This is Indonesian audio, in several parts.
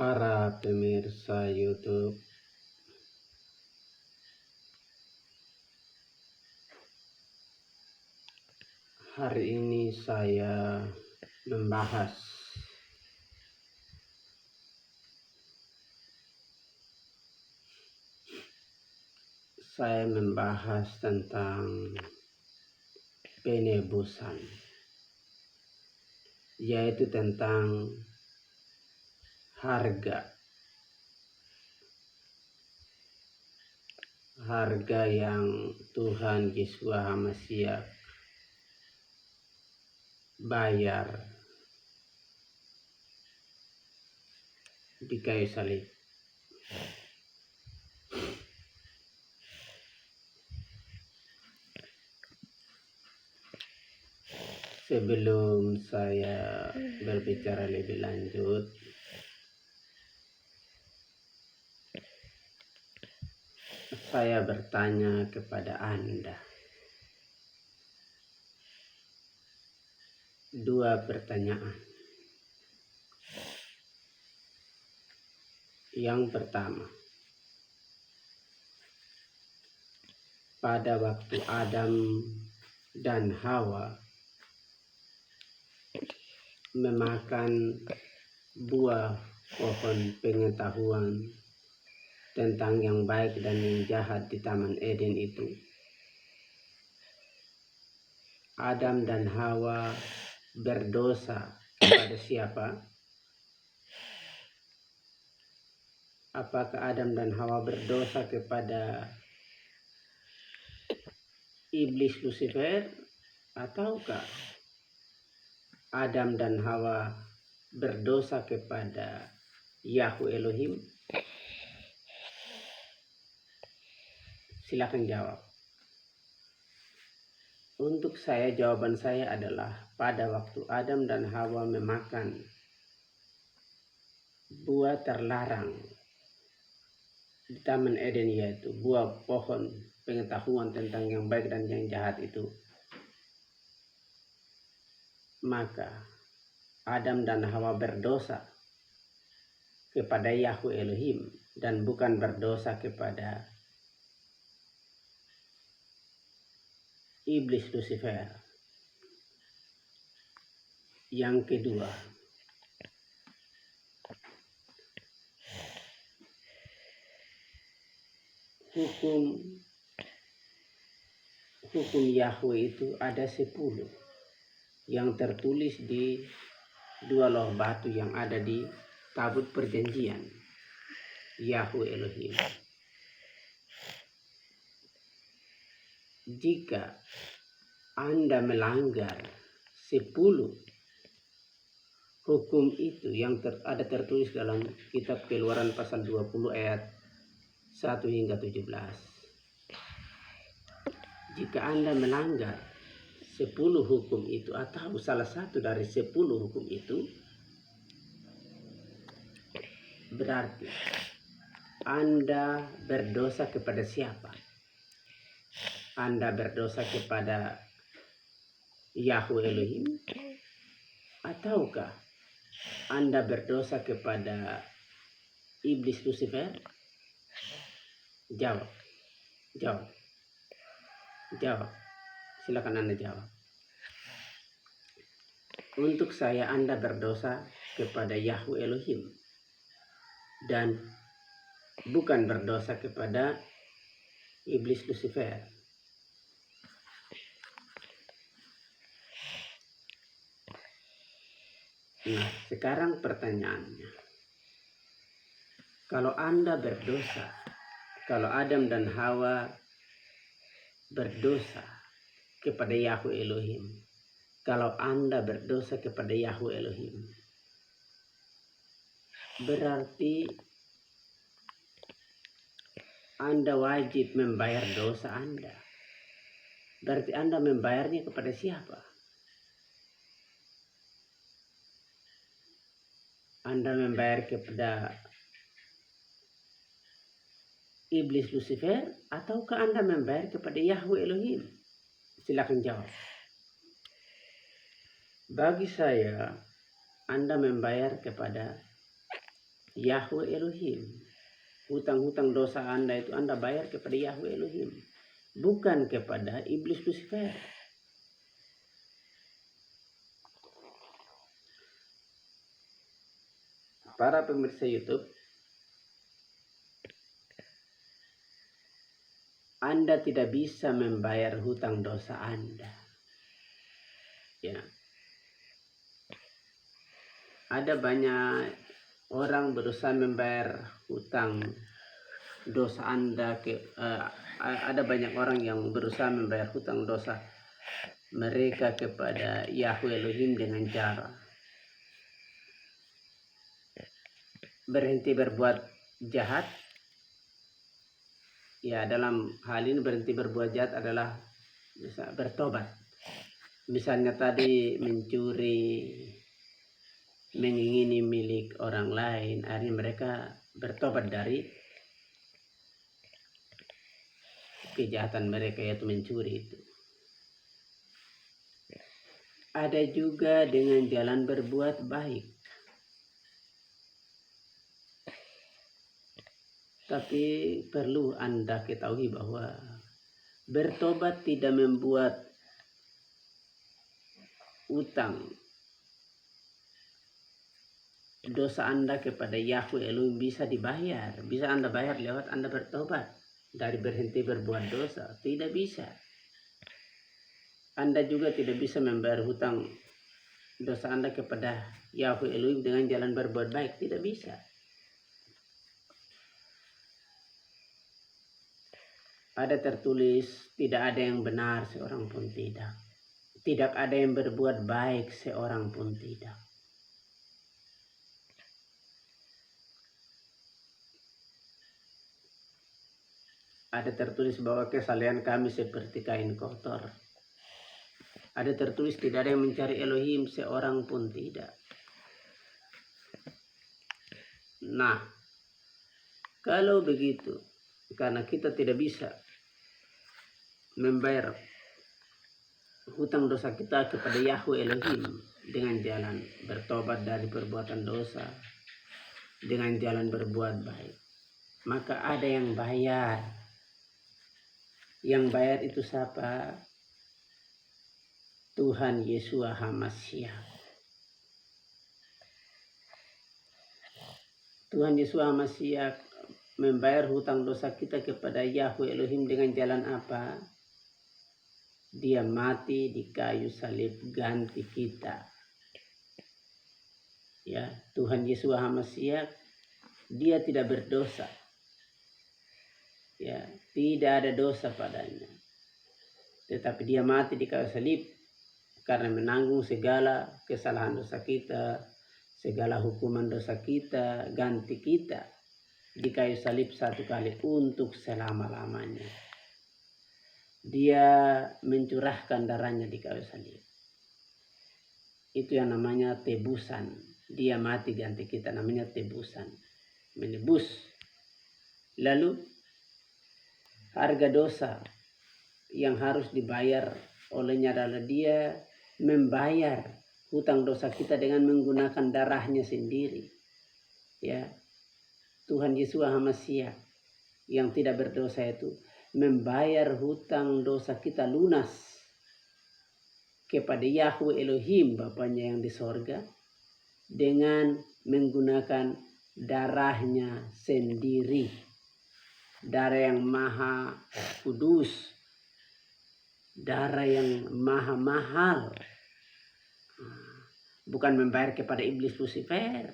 Para pemirsa YouTube, hari ini saya membahas tentang penebusan, yaitu tentang harga yang Tuhan Yesus Hamasiah bayar di kayu salib. Sebelum saya berbicara lebih lanjut, saya bertanya kepada Anda dua pertanyaan. Yang pertama, pada waktu Adam dan Hawa memakan buah pohon pengetahuan tentang yang baik dan yang jahat di Taman Eden itu, Adam dan Hawa berdosa kepada siapa? Apakah Adam dan Hawa berdosa kepada iblis Lucifer, ataukah Adam dan Hawa berdosa kepada Yahweh Elohim? Silakan jawab. Untuk saya, jawaban saya adalah pada waktu Adam dan Hawa memakan buah terlarang di Taman Eden, yaitu buah pohon pengetahuan tentang yang baik dan yang jahat itu, maka Adam dan Hawa berdosa kepada Yahweh Elohim dan bukan berdosa kepada iblis Lucifer. Yang kedua, hukum Yahweh itu ada 10 yang tertulis di 2 loh batu yang ada di tabut perjanjian Yahweh Elohim. Jika Anda melanggar 10 hukum itu yang ada tertulis dalam kitab Keluaran pasal 20 ayat 1 hingga 17. Jika Anda melanggar 10 hukum itu atau salah satu dari 10 hukum itu, berarti Anda berdosa kepada siapa? Anda berdosa kepada Yahweh Elohim, ataukah Anda berdosa kepada iblis Lucifer? Jawab. Silakan Anda jawab. Untuk saya, Anda berdosa kepada Yahweh Elohim dan bukan berdosa kepada iblis Lucifer. Nah, sekarang pertanyaannya, kalau Anda berdosa, kalau Adam dan Hawa berdosa kepada Yahweh Elohim, kalau Anda berdosa kepada Yahweh Elohim, berarti Anda wajib membayar dosa Anda. Berarti Anda membayarnya kepada siapa? Anda membayar kepada iblis Lucifer, ataukah Anda membayar kepada Yahweh Elohim? Silakan jawab. Bagi saya, Anda membayar kepada Yahweh Elohim. Hutang-hutang dosa Anda itu Anda bayar kepada Yahweh Elohim, bukan kepada iblis Lucifer. Para pemirsa YouTube, Anda tidak bisa membayar hutang dosa Anda. Ya. Ada banyak orang berusaha membayar hutang dosa Anda ada banyak orang yang berusaha membayar hutang dosa mereka kepada Yahweh Elohim dengan cara berhenti berbuat jahat. Ya, dalam hal ini berhenti berbuat jahat adalah bisa bertobat. Misalnya tadi mencuri, mengingini milik orang lain, akhirnya mereka bertobat dari kejahatan mereka, yaitu mencuri itu. Ada juga dengan jalan berbuat baik. Tapi perlu Anda ketahui bahwa bertobat tidak membuat utang dosa Anda kepada Yahweh Elohim bisa dibayar. Bisa Anda bayar lewat Anda bertobat dari berhenti berbuat dosa. Tidak bisa. Anda juga tidak bisa membayar hutang dosa Anda kepada Yahweh Elohim dengan jalan berbuat baik. Tidak bisa. Ada tertulis, tidak ada yang benar seorang pun tidak. Tidak ada yang berbuat baik seorang pun tidak. Ada tertulis bahwa kesalehan kami seperti kain kotor. Ada tertulis tidak ada yang mencari Elohim seorang pun tidak. Nah, kalau begitu, karena kita tidak bisa membayar hutang dosa kita kepada Yahweh Elohim dengan jalan bertobat dari perbuatan dosa, dengan jalan berbuat baik, maka ada yang bayar. Yang bayar itu siapa? Tuhan Yesus HaMashiach. Tuhan Yesus HaMashiach membayar hutang dosa kita kepada Yahweh Elohim dengan jalan apa? Dia mati di kayu salib ganti kita. Ya, Tuhan Yesus HaMashiach, dia tidak berdosa. Ya, tidak ada dosa padanya. Tetapi dia mati di kayu salib karena menanggung segala kesalahan dosa kita, segala hukuman dosa kita, ganti kita di kayu salib satu kali untuk selama-lamanya. Dia mencurahkan darahnya di kayu salib. Itu yang namanya tebusan. Dia mati ganti kita, namanya tebusan. Menebus. Lalu harga dosa yang harus dibayar olehnya adalah dia membayar hutang dosa kita dengan menggunakan darahnya sendiri. Ya, Tuhan Yesus HaMashiach yang tidak berdosa itu membayar hutang dosa kita lunas kepada Yahweh Elohim Bapaknya yang di sorga dengan menggunakan darahnya sendiri. Darah yang maha kudus, darah yang maha mahal. Bukan membayar kepada iblis Lucifer.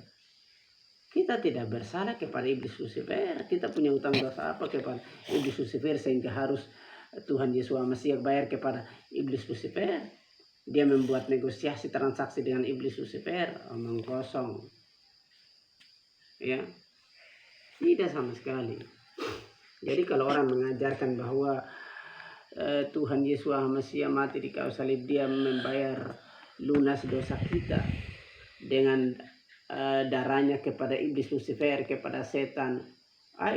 Kita tidak bersalah kepada iblis Lucifer. Kita punya utang dosa apa kepada iblis Lucifer sehingga harus Tuhan Yesus HaMashiach bayar kepada iblis Lucifer? Dia membuat negosiasi transaksi dengan iblis Lucifer, omong kosong. Ya, tidak sama sekali. Jadi kalau orang mengajarkan bahwa Tuhan Yesus HaMashiach mati di kayu salib, dia membayar lunas dosa kita dengan darahnya kepada iblis Lucifer, kepada setan,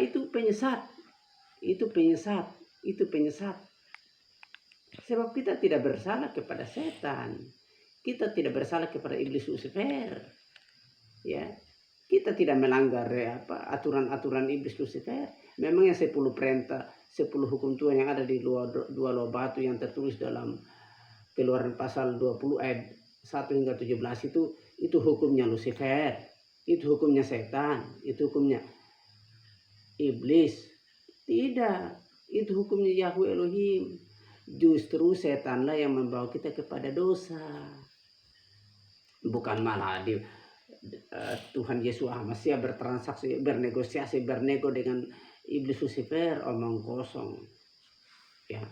itu penyesat. Itu penyesat. Sebab kita tidak bersalah kepada setan. Kita tidak bersalah kepada iblis Lucifer. Ya. Kita tidak melanggar aturan-aturan iblis Lucifer. Memang yang 10 perintah, 10 hukum Tuhan yang ada di dua loa batu yang tertulis dalam Keluaran pasal 20 ayat 1 hingga 17 itu hukumnya Lucifer, itu hukumnya setan, itu hukumnya iblis. Tidak, itu hukumnya Yahweh Elohim. Justru setanlah yang membawa kita kepada dosa. Bukan malah Tuhan Yesus Masiah bertransaksi, bernego dengan iblis Lucifer, omong kosong. Ya.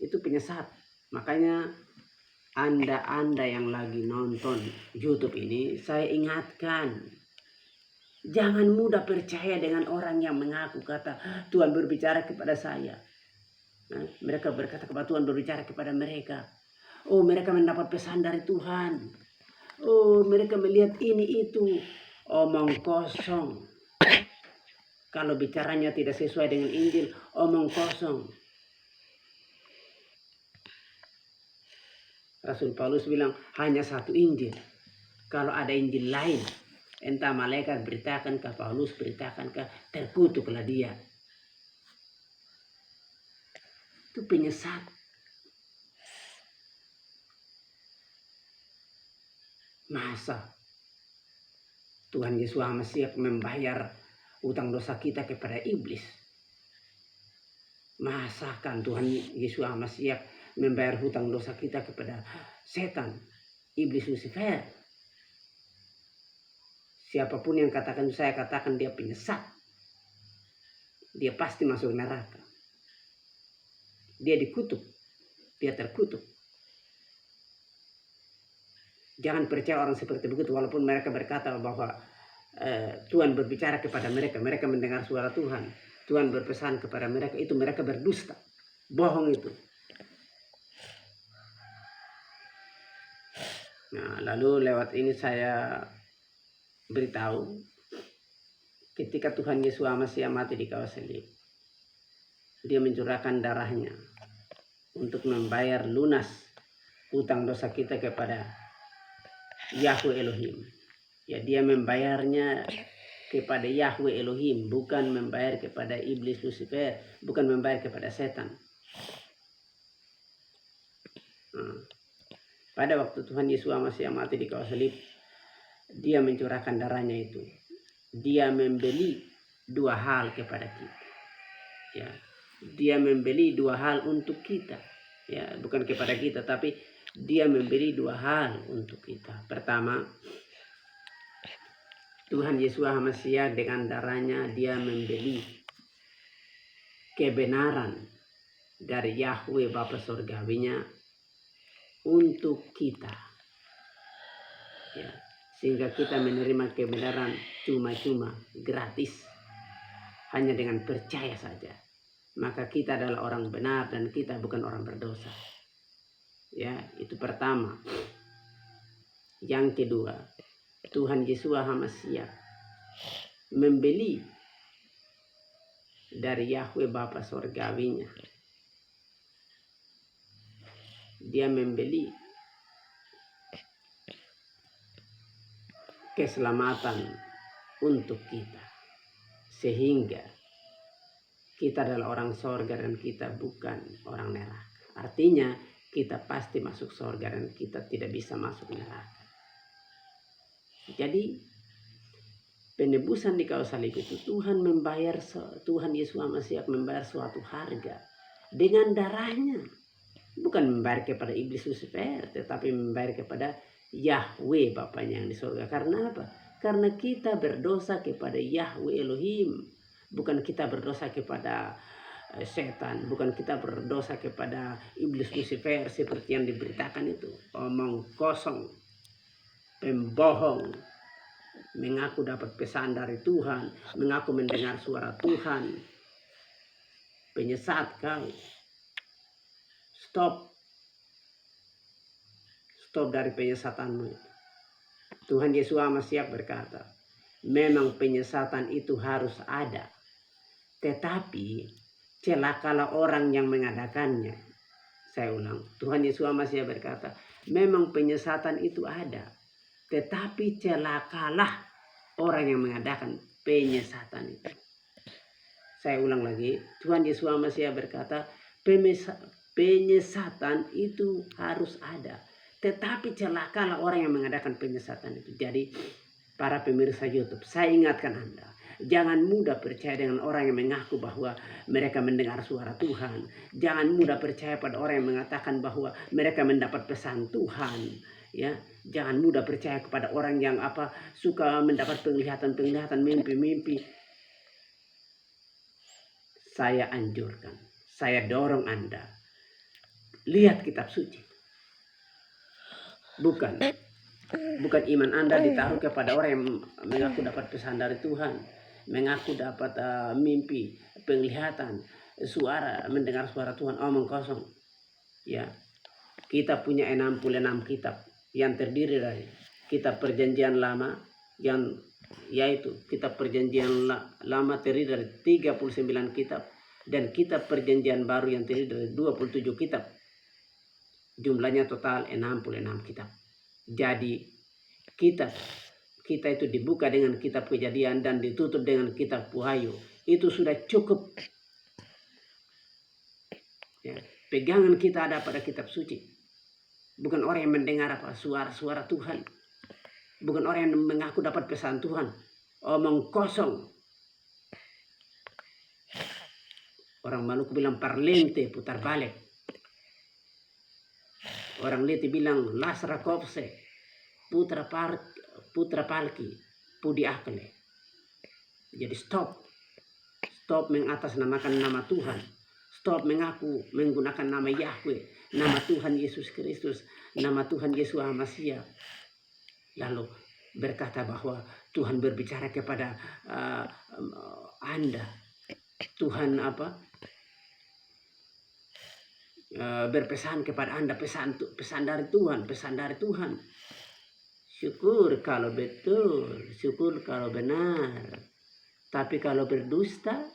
Itu penyesat. Makanya Anda yang lagi nonton YouTube ini, saya ingatkan, jangan mudah percaya dengan orang yang mengaku kata Tuhan berbicara kepada saya. Nah, mereka berkata kepada Tuhan berbicara kepada mereka. Oh, mereka mendapat pesan dari Tuhan. Oh, mereka melihat ini itu. Omong kosong. Kalau bicaranya tidak sesuai dengan Injil, omong kosong. Rasul Paulus bilang hanya satu Injil. Kalau ada Injil lain, entah malaikat beritakan ke Paulus beritakan ke, terkutuklah dia. Itu penyesat. Masa Tuhan Yesus Masiah membayar utang dosa kita kepada iblis? Masakan Tuhan Yesus Masiah membayar hutang dosa kita kepada setan, iblis Lucifer? Siapapun yang katakan, saya katakan dia penyesat. Dia pasti masuk neraka. Dia dikutuk. Dia terkutuk. Jangan percaya orang seperti begitu, walaupun mereka berkata bahwa Tuhan berbicara kepada mereka, mereka mendengar suara Tuhan, Tuhan berpesan kepada mereka, itu mereka berdusta, bohong itu. Nah, lalu lewat ini saya beritahu, ketika Tuhan Yesus Masiah mati di kayu salib, dia mencurahkan darahnya untuk membayar lunas hutang dosa kita kepada Yahweh Elohim. Ya, dia membayarnya kepada Yahweh Elohim, bukan membayar kepada iblis Lucifer, bukan membayar kepada setan. Pada waktu Tuhan Yesus Masiah mati di kayu salib, dia mencurahkan darahnya itu. Dia membeli dua hal kepada kita. Ya, dia membeli dua hal untuk kita. Ya, bukan kepada kita, tapi dia memberi dua hal untuk kita. Pertama, Tuhan Yesus Masiah dengan darahnya dia membeli kebenaran dari Yahweh Bapa Surgawinya untuk kita. Ya, sehingga kita menerima kebenaran cuma-cuma, gratis, hanya dengan percaya saja. Maka kita adalah orang benar dan kita bukan orang berdosa. Ya, itu pertama. Yang kedua, Tuhan Yesus Masiah membeli dari Yahweh Bapa Surgawinya. Dia membeli keselamatan untuk kita, sehingga kita adalah orang sorga dan kita bukan orang neraka. Artinya kita pasti masuk sorga dan kita tidak bisa masuk neraka. Jadi penebusan di kayu salib itu Tuhan Yesus Masiah membayar suatu harga dengan darahnya. Bukan membayar kepada iblis Lucifer, tetapi membayar kepada Yahweh Bapanya yang di surga. Karena apa? Karena kita berdosa kepada Yahweh Elohim. Bukan kita berdosa kepada setan, bukan kita berdosa kepada iblis Lucifer seperti yang diberitakan itu. Omong kosong, pembohong, mengaku dapat pesan dari Tuhan, mengaku mendengar suara Tuhan. Penyesat kau. Stop dari penyesatanmu. Tuhan Yesus Masiah berkata, memang penyesatan itu harus ada, tetapi celakalah orang yang mengadakannya. Saya ulang, Tuhan Yesus Masiah berkata, memang penyesatan itu ada, tetapi celakalah orang yang mengadakan penyesatan itu. Saya ulang lagi, Tuhan Yesus Masiah berkata, penyesatan itu harus ada. Tetapi celakalah orang yang mengadakan penyesatan itu. Jadi para pemirsa YouTube, saya ingatkan Anda, jangan mudah percaya dengan orang yang mengaku bahwa mereka mendengar suara Tuhan. Jangan mudah percaya pada orang yang mengatakan bahwa mereka mendapat pesan Tuhan. Ya, jangan mudah percaya kepada orang yang suka mendapat penglihatan, mimpi-mimpi. Saya anjurkan, saya dorong Anda, lihat kitab suci. Bukan iman Anda ditaruh kepada orang yang mengaku dapat pesan dari Tuhan, mengaku dapat mimpi, penglihatan, suara, mendengar suara Tuhan, omong kosong. Ya, kita punya 66 kitab yang terdiri dari kitab Perjanjian Lama, yang yaitu kitab Perjanjian Lama terdiri dari 39 kitab, dan kitab Perjanjian Baru yang terdiri dari 27 kitab. Jumlahnya total 66 kitab. Jadi kita itu dibuka dengan kitab Kejadian dan ditutup dengan kitab Wahyu. Itu sudah cukup. Ya, pegangan kita ada pada kitab suci. Bukan orang yang mendengar suara-suara Tuhan. Bukan orang yang mengaku dapat pesan Tuhan. Omong kosong. Orang Maluku bilang parlente, putar balik. Orang Leti bilang lasra kopse, putra palki, pudi akle. Jadi stop mengatasnamakan nama Tuhan. Stop mengaku menggunakan nama Yahweh, nama Tuhan Yesus Kristus, nama Tuhan Yesus Masiah. Lalu berkata bahwa Tuhan berbicara kepada Anda. Tuhan berpesan kepada Anda, pesan dari Tuhan. Syukur kalau betul, syukur kalau benar. Tapi kalau berdusta,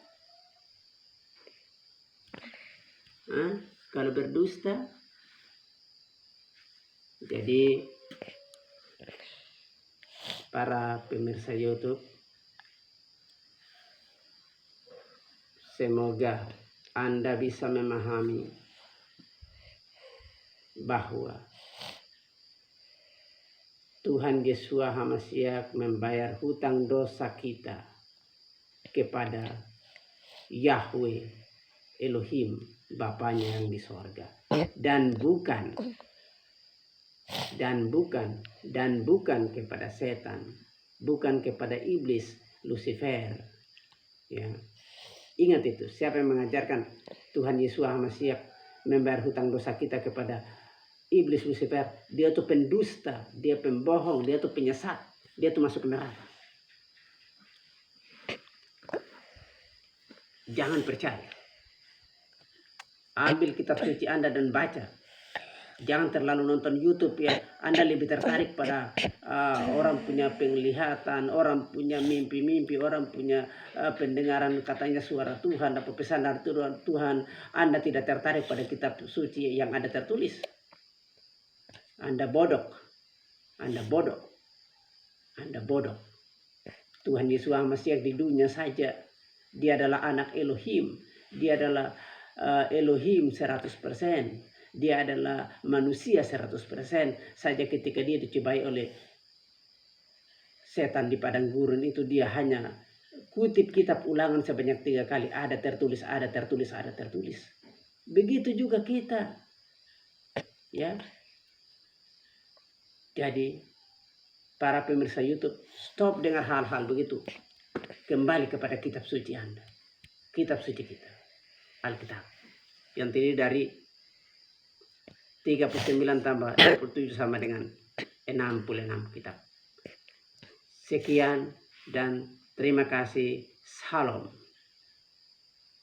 jadi para pemirsa YouTube, semoga Anda bisa memahami bahwa Tuhan Yesus Masiah membayar hutang dosa kita kepada Yahweh Elohim, Bapanya yang di sorga, dan bukan kepada setan, bukan kepada iblis Lucifer. Ya, ingat itu. Siapa yang mengajarkan Tuhan Yesus Masiah membayar hutang dosa kita kepada iblis Lucifer? Dia tuh pendusta, dia pembohong, dia tuh penyesat, dia tuh masuk neraka. Jangan percaya. Ambil kitab suci Anda dan baca. Jangan terlalu nonton YouTube ya. Anda lebih tertarik pada orang punya penglihatan, orang punya mimpi-mimpi, orang punya pendengaran katanya suara Tuhan, dapat pesan dari Tuhan. Anda tidak tertarik pada kitab suci yang ada tertulis. Anda bodoh. Tuhan Yesus Masiah di dunia saja, dia adalah anak Elohim. Dia adalah Elohim 100%. Dia adalah manusia 100%. Saja ketika dia dicobai oleh setan di padang gurun itu, dia hanya kutip kitab Ulangan sebanyak 3 kali. Ada tertulis. Begitu juga kita. Ya. Jadi para pemirsa YouTube, stop dengan hal-hal begitu. Kembali kepada kitab suci Anda. Kitab suci kita, Alkitab, yang terdiri dari 39 tambah 27 sama dengan 66 kitab. Sekian dan terima kasih. Salam.